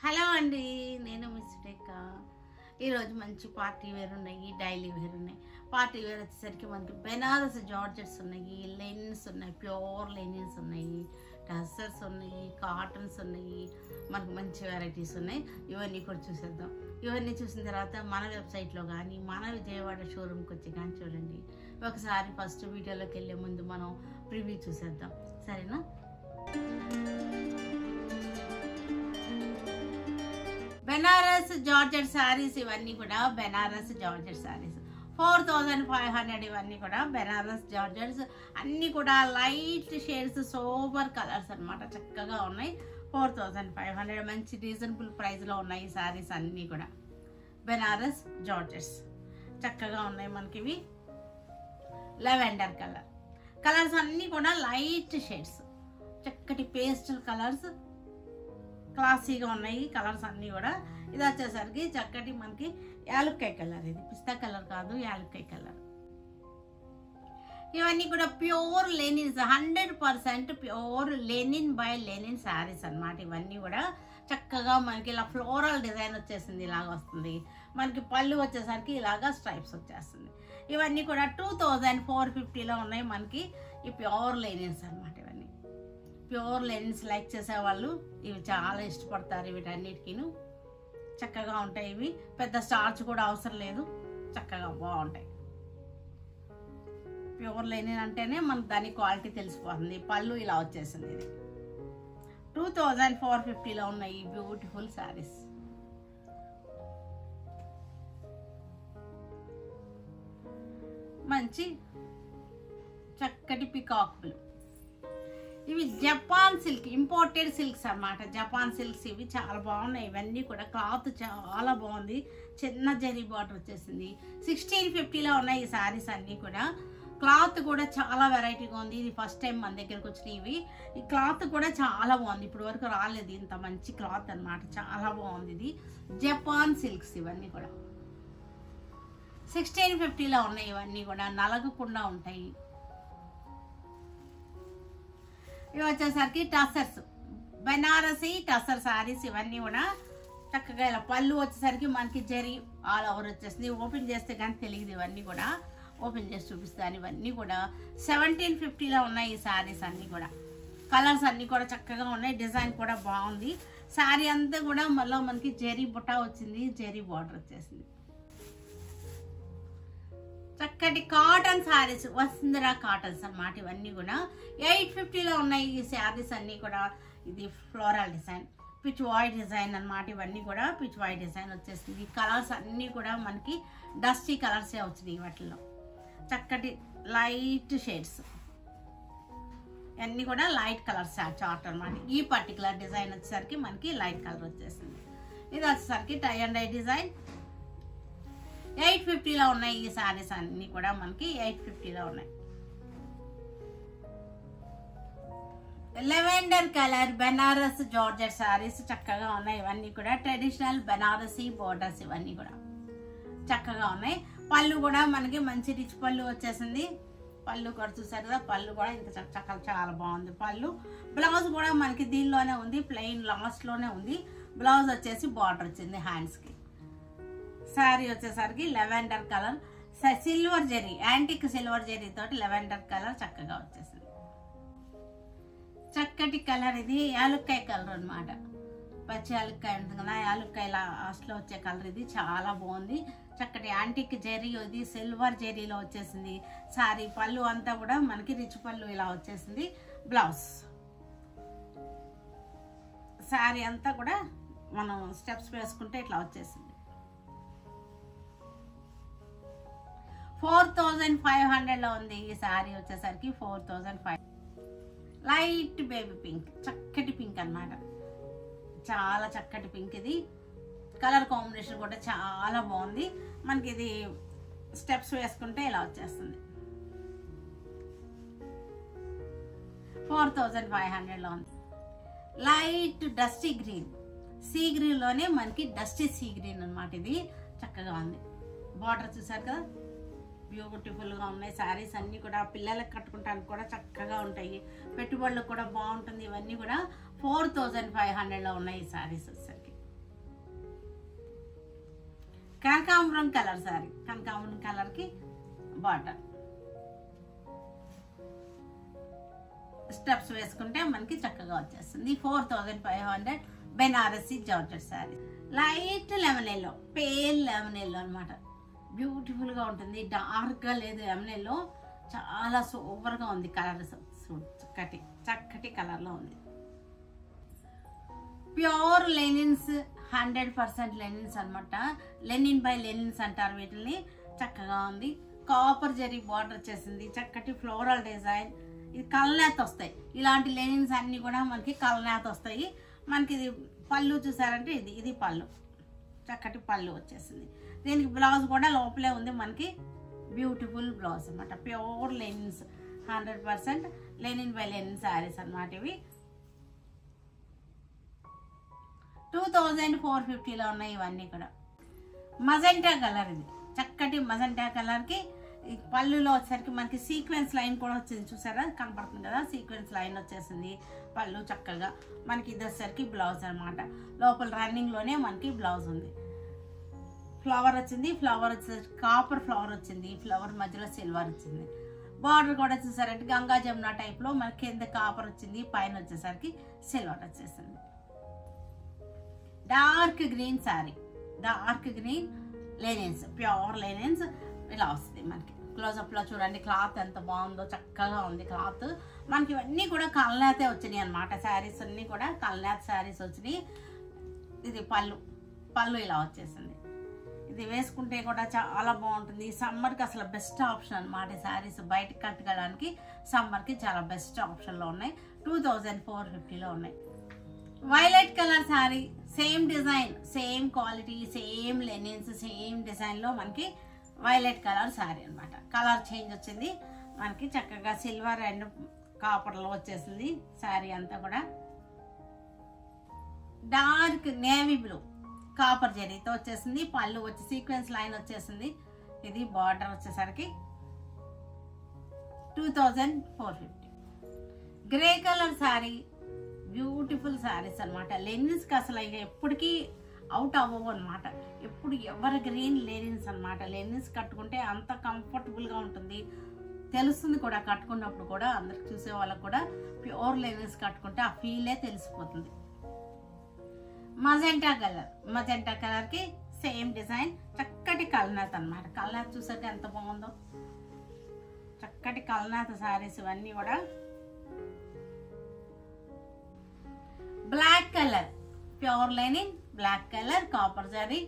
Hello అండి, నేను miss రేఖ. ఈరోజు మంచి పార్టీ వేర్ ఉన్నాయి, డైలీ వేర్ ఉన్నాయి. పార్టీ వేర్ వచ్చేసరికి మనకి బెనారస్ జార్జెట్స్ ఉన్నాయి, లెనిన్స్ ఉన్నాయి, ప్యూర్ లెనిన్స్ ఉన్నాయి, టసర్స్ ఉన్నాయి, కాటన్స్ ఉన్నాయి. మనకు మంచి వెరైటీస్ ఉన్నాయి. ఇవన్నీ కూడా చూసేద్దాం. ఇవన్నీ చూసిన తర్వాత మన వెబ్సైట్లో కానీ మన విజయవాడ షోరూమ్కి వచ్చి కానీ చూడండి. ఒకసారి ఫస్ట్ వీడియోలోకి వెళ్ళే ముందు మనం ప్రివ్యూ చూసేద్దాం, సరేనా? బెనారస్ జార్జెట్ శారీస్ ఇవన్నీ కూడా బెనారస్ జార్జెట్ శారీస్ 4500. ఇవన్నీ కూడా బెనారస్ జార్జెట్స్ అన్నీ కూడా లైట్ షేడ్స్, సోబర్ కలర్స్ అన్నమాట. చక్కగా ఉన్నాయి. 4500 మంచి రీజనబుల్ ప్రైస్లో ఉన్నాయి ఈ శారీస్ అన్నీ కూడా. బెనారస్ జార్జెట్స్ చక్కగా ఉన్నాయి. మనకి ఇవి లెవెండర్ కలర్స్ అన్నీ కూడా లైట్ షేడ్స్, చక్కటి పేస్టల్ కలర్స్, క్లాసీగా ఉన్నాయి కలర్స్ అన్నీ కూడా. ఇది వచ్చేసరికి చక్కటి మనకి యాలుక్కాయ కలర్, ఇది పిస్తా కలర్ కాదు, యాలుక్కాయ కలర్. ఇవన్నీ కూడా pure linens, 100% pure linen by Lenin saris అన్నమాట. ఇవన్నీ కూడా చక్కగా మనకి ఇలా ఫ్లోరల్ డిజైన్ వచ్చేసింది, ఇలాగ వస్తుంది. మనకి పళ్ళు వచ్చేసరికి ఇలాగా స్ట్రైప్స్ వచ్చేస్తుంది. ఇవన్నీ కూడా 2450లో ఉన్నాయి మనకి. ఈ ప్యూర్ లెనిన్స్ అన్నమాట. ఇవన్నీ ప్యూర్ లెనిన్స్ లైక్ చేసేవాళ్ళు ఇవి చాలా ఇష్టపడతారు. వీటన్నిటికీను చక్కగా ఉంటాయి. ఇవి పెద్ద స్టార్చ్ కూడా అవసరం లేదు, చక్కగా బాగుంటాయి. ప్యూర్ లెనిన్ అంటేనే మనకు దాని క్వాలిటీ తెలిసిపోతుంది. పళ్ళు ఇలా వచ్చేసింది. ఇది 2450లో ఉన్నాయి ఈ బ్యూటిఫుల్ శారీస్. మంచి చక్కటి పికాక్ బ్లూ. ఇవి జపాన్ సిల్క్, ఇంపోర్టెడ్ సిల్క్స్ అన్నమాట. జపాన్ సిల్క్స్ ఇవి చాలా బాగున్నాయి. ఇవన్నీ కూడా క్లాత్ చాలా బాగుంది. చిన్న జరీ బార్డర్ వచ్చేసింది. 1650లో ఉన్నాయి ఈ శారీస్ అన్నీ కూడా. క్లాత్ కూడా చాలా వెరైటీగా ఉంది. ఇది ఫస్ట్ టైం మన దగ్గరకు వచ్చినవి. ఈ క్లాత్ కూడా చాలా బాగుంది, ఇప్పుడు వరకు రాలేదు ఇంత మంచి క్లాత్ అన్నమాట. చాలా బాగుంది. ఇది జపాన్ సిల్క్స్ ఇవన్నీ కూడా 1650లో ఉన్నాయి. ఇవన్నీ కూడా నలగకుండా ఉంటాయి. ఇవి వచ్చేసరికి టసర్స్, బెనారసీ టసర్ శారీస్. ఇవన్నీ కూడా చక్కగా ఇలా పళ్ళు వచ్చేసరికి మనకి జరీ ఆల్ ఓవర్ వచ్చేసింది. ఓపెన్ చేస్తే కానీ తెలియదు. ఇవన్నీ కూడా ఓపెన్ చేసి చూపిస్తాను. ఇవన్నీ కూడా 1750లో ఉన్నాయి ఈ శారీస్ అన్నీ కూడా. కలర్స్ అన్నీ కూడా చక్కగా ఉన్నాయి. డిజైన్ కూడా బాగుంది. శారీ అంతా కూడా మళ్ళీ మనకి జరీ బుట్ట వచ్చింది, జరీ బార్డర్ వచ్చేసింది. చక్కటి కాటన్ శారీస్, వసుంధరా కాటన్స్ అన్నమాట. ఇవన్నీ కూడా 850లో ఉన్నాయి ఈ శారీస్ అన్నీ కూడా. ఇది ఫ్లోరల్ డిజైన్, పిచ్ వాయ్ డిజైన్ అన్నమాట. ఇవన్నీ కూడా పిచ్ వాయ్ డిజైన్ వచ్చేసింది. కలర్స్ అన్నీ కూడా మనకి డస్టీ కలర్సే వచ్చినాయి వాటిల్లో. చక్కటి లైట్ షేడ్స్ అన్నీ కూడా లైట్ కలర్స్ చార్ట్ అన్నమాట. ఈ పర్టికులర్ డిజైన్ వచ్చేసరికి మనకి లైట్ కలర్ వచ్చేసింది. ఇది వచ్చేసరికి టై అండ్ డై డిజైన్. 850లో ఉన్నాయి ఈ శారీస్ అన్నీ కూడా మనకి. 850లో ఉన్నాయి. Lavender colour Banaras georgette saris చక్కగా ఉన్నాయి. ఇవన్నీ కూడా ట్రెడిషనల్ బెనారసీ బోర్డర్స్. ఇవన్నీ కూడా చక్కగా ఉన్నాయి. పళ్ళు కూడా మనకి మంచి రిచ్ పళ్ళు వచ్చేసింది. పళ్ళు కూడా చూసారు కదా, పళ్ళు కూడా ఇంత చక్కగా చాలా బాగుంది పళ్ళు. బ్లౌజ్ కూడా మనకి దీనిలోనే ఉంది, ప్లెయిన్ లాస్ట్లోనే ఉంది. బ్లౌజ్ వచ్చేసి బార్డర్ వచ్చింది హ్యాండ్స్కి. శారీ వచ్చేసరికి lavender colour, silver zari, antique silver zari తోటి లెవెండర్ కలర్ చక్కగా వచ్చేసింది. చక్కటి కలర్ ఇది యాలుక్కాయ కలర్ అన్నమాట. పచ్చి యాలుక్కాయ ఉంటుంది కదా, యాలుక్కాయ లాస్ట్లో వచ్చే కలర్ ఇది. చాలా బాగుంది. చక్కటి యాంటిక్ జరీ, ఇది సిల్వర్ జరీలో వచ్చేసింది. శారీ పళ్ళు అంతా కూడా మనకి రిచ్ పళ్ళు ఇలా వచ్చేసింది. బ్లౌజ్ శారీ అంతా కూడా మనం స్టెప్స్ వేసుకుంటే ఇట్లా వచ్చేసింది. 4500లో ఉంది ఈ శారీ వచ్చేసరికి. 4500. లైట్ బేబీ పింక్, చక్కటి పింక్ అన్నమాట. చాలా చక్కటి పింక్. ఇది కలర్ కాంబినేషన్ కూడా చాలా బాగుంది. మనకి ఇది స్టెప్స్ వేసుకుంటే ఇలా వచ్చేస్తుంది. 4500లో ఉంది. లైట్ డస్టీ గ్రీన్, సీ గ్రీన్లోనే మనకి డస్టీ సీ గ్రీన్ అన్నమాట. ఇది చక్కగా ఉంది. బార్డర్ చూసారు కదా, బ్యూటిఫుల్గా ఉన్నాయి. శారీస్ అన్నీ కూడా పిల్లలకు కట్టుకుంటానికి కూడా చక్కగా ఉంటాయి. పెట్టుబడులకు కూడా బాగుంటుంది. ఇవన్నీ కూడా 4500లో ఉన్నాయి ఈ శారీస్ వచ్చేసరికి. కనకాంబరం కలర్ సారీ, కనకాంబరం కలర్ కి బార్డర్ స్టెప్స్ వేసుకుంటే మనకి చక్కగా వచ్చేస్తుంది. 4500 Banarasi georgette sari. Light lemon yellow, pale lemon yellow అనమాట. బ్యూటిఫుల్ గా ఉంటుంది, డార్క్ గా లేదు. లెమన్ ఎల్లో చాలా సూపర్ గా ఉంది. కలర్ చక్కటి కలర్ లో ఉంది. ప్యూర్ లెనిన్స్, 100% లెనిన్స్ అనమాట. లెనిన్ బై లెనిన్స్ అంటారు వీటిని. చక్కగా ఉంది. కాపర్ జరీ బార్డర్ వచ్చేసింది. చక్కటి ఫ్లోరల్ డిజైన్. ఇది కల్నేత వస్తాయి. ఇలాంటి లెనిన్స్ అన్ని కూడా మనకి కల్నేత వస్తాయి. మనకి ఇది పళ్ళు చూసారంటే ఇది పళ్ళు, చక్కటి పళ్ళు వచ్చేసింది. దీనికి బ్లౌజ్ కూడా లోపలే ఉంది మనకి. బ్యూటిఫుల్ బ్లౌజ్ అనమాట. Pure linens, 100% Lenin by Lenin saris అనమాట ఇవి. 2450లో ఉన్నాయి ఇవన్నీ కూడా. మజెంటా కలర్, ఇది చక్కటి మజెంటా కలర్ కి పళ్ళులో వచ్చేసరికి మనకి సీక్వెన్స్ లైన్ కూడా వచ్చింది. చూసారా, కనపడుతుంది కదా, సీక్వెన్స్ లైన్ వచ్చేసింది పళ్ళు చక్కగా. మనకి ఇది వచ్చేసరికి బ్లౌజ్ అనమాట. లోపల రన్నింగ్ లోనే మనకి బ్లౌజ్ ఉంది. ఫ్లవర్ వచ్చింది. ఫ్లవర్ వచ్చేసరికి కాపర్ ఫ్లవర్ వచ్చింది. ఫ్లవర్ మధ్యలో సిల్వర్ వచ్చింది. బార్డర్ కూడా వచ్చేసరికి గంగా జమున టైప్ లో మనకి కింద కాపర్ వచ్చింది, పైన వచ్చేసరికి సిల్వర్ వచ్చేసింది. Dark green sari, dark green linens, pure linens ఇలా వస్తుంది మనకి. క్లోజప్ లో చూడండి క్లాత్ ఎంత బాగుందో, చక్కగా ఉంది క్లాత్. మనకి ఇవన్నీ కూడా కల్నేతే వచ్చినాయి అనమాట. శారీస్ అన్ని కూడా కల్నేత శారీస్ వచ్చినాయి. ఇది పళ్ళు ఇలా వచ్చేసింది. ఇది వేసుకుంటే కూడా చాలా బాగుంటుంది. సమ్మర్కి అసలు బెస్ట్ ఆప్షన్ అనమాట. శారీస్ బయటకు కట్టుకోవడానికి సమ్మర్కి చాలా బెస్ట్ ఆప్షన్లో ఉన్నాయి. 2450లో ఉన్నాయి. Violet colour sari, same design, same quality, same linens, same డిజైన్లో మనకి వైలెట్ కలర్ శారీ అనమాట. కలర్ చేంజ్ వచ్చింది మనకి. చక్కగా సిల్వర్ అండ్ కాపర్లో వచ్చేసింది శారీ అంతా కూడా. డార్క్ నేవీ బ్లూ కాపర్ జరీతో వచ్చేసింది. పళ్ళు వచ్చి సీక్వెన్స్ లైన్ వచ్చేసింది. ఇది బార్డర్ వచ్చేసరికి 2450. Grey colour sari, beautiful saris అనమాట. లెనిన్స్ కి అసలు ఇక ఎప్పటికీ అవుట్ అవ్వవు అనమాట. ఎప్పుడు ఎవర్ గ్రీన్ లెనిన్స్ అనమాట. లెనిన్స్ కట్టుకుంటే అంత కంఫర్టబుల్ గా ఉంటుంది, తెలుస్తుంది కూడా కట్టుకున్నప్పుడు కూడా. అందరికి చూసే వాళ్ళకి కూడా ప్యూర్ లెనిన్స్ కట్టుకుంటే ఆ ఫీలే తెలిసిపోతుంది. మజెంటా కలర్ కి సేమ్ డిజైన్, చక్కటి కల్నేత అనమాట. కల్నేత చూసాక ఎంత బాగుందో, చక్కటి కల్నేత శారీస్ ఇవన్నీ కూడా. Black colour, pure linen, black colour, copper zari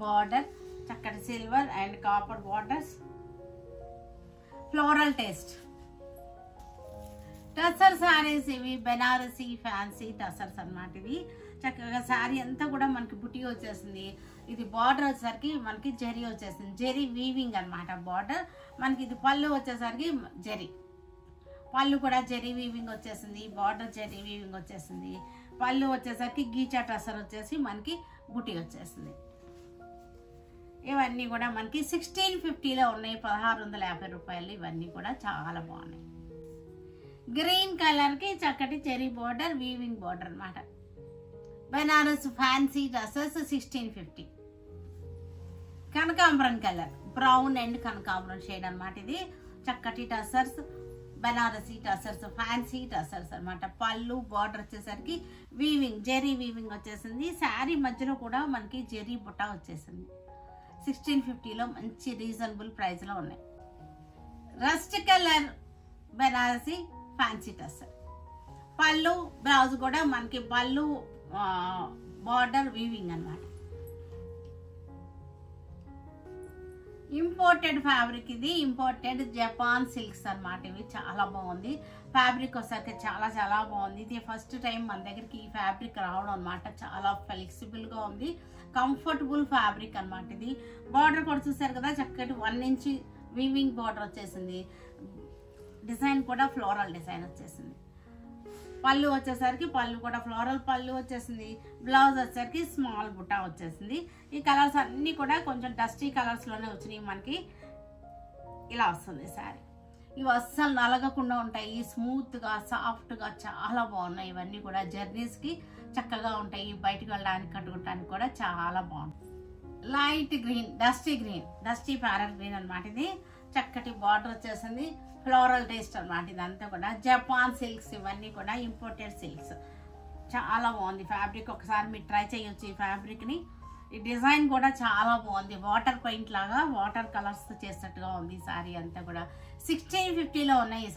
border, చక్కటి silver and copper borders, floral taste. Tussar saris ఇవి, బెనారసి ఫ్యాన్సీ టసర్స్ అన్నమాట. ఇవి చక్కగా శారీ అంతా కూడా మనకి బుట్టి వచ్చేసింది. ఇది బార్డర్ వచ్చేసరికి మనకి జరీ వచ్చేసింది. జరీ వీవింగ్ అనమాట బార్డర్ మనకి. ఇది పళ్ళు వచ్చేసరికి జరీ, పళ్ళు కూడా జరీ వీవింగ్ వచ్చేసింది. బార్డర్ జరీ వీవింగ్ వచ్చేసింది. పళ్ళు వచ్చేసరికి గీచా టసర్ వచ్చేసి మనకి బుట్టి వచ్చేసింది. ఇవన్నీ కూడా మనకి 1650లో ఉన్నాయి. 1650 రూపాయలు. ఇవన్నీ కూడా చాలా బాగున్నాయి. గ్రీన్ కలర్ కి చక్కటి చెరీ బోర్డర్, వీవింగ్ బోర్డర్ అనమాట. Banaras fancy dresses 1650. కనకాంబరం కలర్, బ్రౌన్ అండ్ కనకాంబరం షేడ్ అనమాట. ఇది చక్కటి tussars, Benarasi tussars, fancy tussars అనమాట. పళ్ళు బార్డర్ వచ్చేసరికి వీవింగ్, జెరీ వీవింగ్ వచ్చేసింది. శారీ మధ్యలో కూడా మనకి జెరీ బుట్ట వచ్చేసింది. 1650లో మంచి రీజనబుల్ ప్రైస్ లో ఉన్నాయి. Rust colour Banarasi fancy tussar. పళ్ళు బ్లౌజ్ కూడా మనకి పళ్ళు బార్డర్ వీవింగ్ అన్నమాట. ఇంపోర్టెడ్ ఫ్యాబ్రిక్, ఇది ఇంపోర్టెడ్ జపాన్ సిల్క్స్ అన్నమాట. ఇవి చాలా బాగుంది ఫ్యాబ్రిక్ వచ్చాక, చాలా చాలా బాగుంది. ఇది ఫస్ట్ టైం మన దగ్గరికి ఈ ఫ్యాబ్రిక్ రావడం అనమాట. చాలా ఫ్లెక్సిబుల్ గా ఉంది, కంఫర్టబుల్ ఫ్యాబ్రిక్ అనమాట. ఇది బార్డర్ కూడా చూసారు కదా, చక్కటి 1 ఇంచ్ వీవింగ్ బార్డర్ వచ్చేసింది. డిజైన్ కూడా ఫ్లోరల్ డిజైన్ వచ్చేసింది. పళ్ళు వచ్చేసరికి పళ్ళు కూడా ఫ్లోరల్ పళ్ళు వచ్చేసింది. బ్లౌజ్ వచ్చేసరికి స్మాల్ బుట్ట వచ్చేసింది. ఈ కలర్స్ అన్ని కూడా కొంచెం డస్టీ కలర్స్ లోనే వచ్చినాయి మనకి. ఇలా వస్తుంది శారీ. ఇవి అస్సలు నలగకుండా ఉంటాయి, స్మూత్ గా సాఫ్ట్ గా చాలా బాగున్నాయి. ఇవన్నీ కూడా జర్నీస్ కి చక్కగా ఉంటాయి, బయటకు వెళ్ళడానికి కట్టుకోవడానికి కూడా చాలా బాగుంటాయి. Light green, dusty parrot green అనమాట. ఇది చక్కటి బార్డర్ వచ్చేసింది, ఫ్లోరల్ టేస్ట్ అనమాట. ఇదంతా కూడా జపాన్ సిల్క్స్, ఇవన్నీ కూడా ఇంపోర్టెడ్ సిల్క్స్. చాలా బాగుంది ఫ్యాబ్రిక్, ఒకసారి మీరు ట్రై చేయొచ్చు ఈ ఫ్యాబ్రిక్ని. ఈ డిజైన్ కూడా చాలా బాగుంది, వాటర్ పెయింట్ లాగా వాటర్ కలర్స్ చేసినట్టుగా ఉంది ఈ సారీ అంతా కూడా. 1650లో ఉన్నాయి.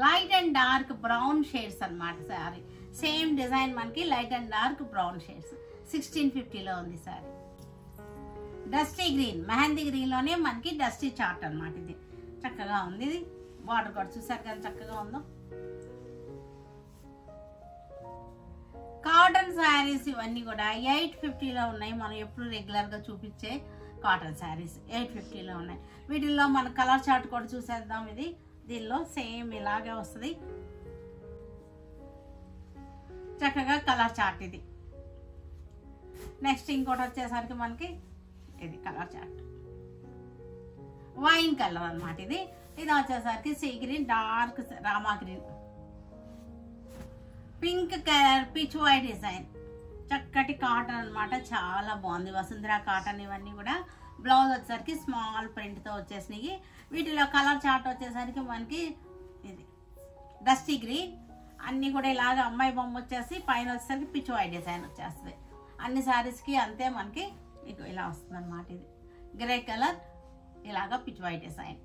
Light and dark brown shades అనమాట సారీ. సేమ్ డిజైన్ మనకి light and dark brown shades. 1650లో ఉంది సారీ. డస్టీ గ్రీన్, మెహందీ గ్రీన్లోనే మనకి డస్టీ చార్ట్ అనమాట. ఇది చక్కగా ఉంది. ఇది బార్డర్ కూడా చూసారు కదా చక్కగా ఉందో. కాటన్ శారీస్ ఇవన్నీ కూడా 850లో ఉన్నాయి. మనం ఎప్పుడు రెగ్యులర్గా చూపించే కాటన్ శారీస్ 850లో ఉన్నాయి. వీటిల్లో మన కలర్ చార్ట్ కూడా చూసేద్దాం. ఇది దీనిలో సేమ్ ఇలాగే వస్తుంది చక్కగా కలర్ చార్ట్. ఇది నెక్స్ట్ ఇంకోటి వచ్చేసరికి మనకి ఇది కలర్ చార్ట్, వైన్ కలర్ అనమాట. ఇది వచ్చేసరికి సీ గ్రీన్, డార్క్ రామా గ్రీన్, పింక్ కలర్, పిచ్ వై డిజైన్, చక్కటి కాటన్ అనమాట. చాలా బాగుంది, వసుంధర కాటన్. ఇవన్నీ కూడా బ్లౌజ్ వచ్చేసరికి స్మాల్ ప్రింట్తో వచ్చేసినాయి. వీటిలో కలర్ చార్ట్ వచ్చేసరికి మనకి ఇది డస్టీ గ్రీన్, అన్నీ కూడా ఇలాగ అమ్మాయి బొమ్మ వచ్చేసి పైన వచ్చేసరికి పిచ్ వై డిజైన్ వచ్చేస్తుంది. అన్ని శారీస్కి అంతే మనకి ఇలా వస్తుంది అనమాట. ఇది గ్రే కలర్, ఇలాగా పిచ్ వై డిజైన్.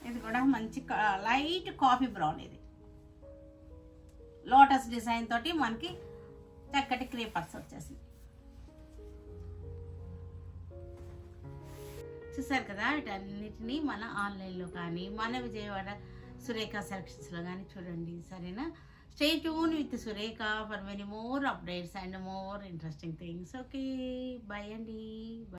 ఇది కూడా మంచి లైట్ కాఫీ బ్రౌన్. ఇది లోటస్ డిజైన్ తోటి మనకి చక్కటి క్రీపర్స్ వచ్చేసింది. చూసారు కదా, వీటన్నిటినీ మన ఆన్లైన్లో కానీ మన విజయవాడ సురేఖ సెలక్షన్స్లో కానీ చూడండి, సరేనా? Stay tuned with Surekha for many more updates and more interesting things. Okay, bye Andy. Bye.